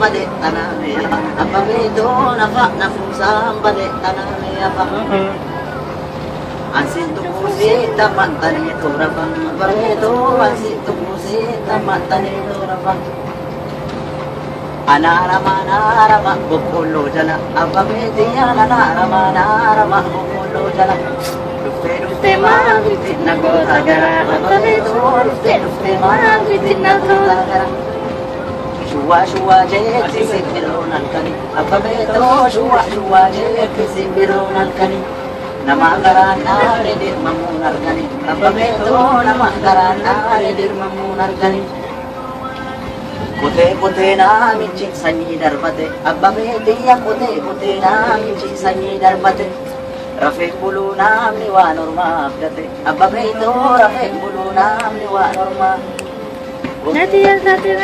bade taname apabedo nafusang bade taname apa ansin tubusi tamantani torabang apabedo ansin tubusi tamantani torabang anarama bukolo jala apabedi anarama bukolo jala Dufte mabitin na gotagara apabedo dufte mabitin na gotagara Shua jeti sibironan kani apabedo shua jeti sibironan kani namagaran aridir mamunar kani apabedo namagaran aridir mamunar kani Kote na mincin sanyi darbate apabedo ya kote na mincin sanyi darbate Rafik bulu namni wa norma abdate apabedo Rafik bulu namni wa norma Nanti ya, nanti.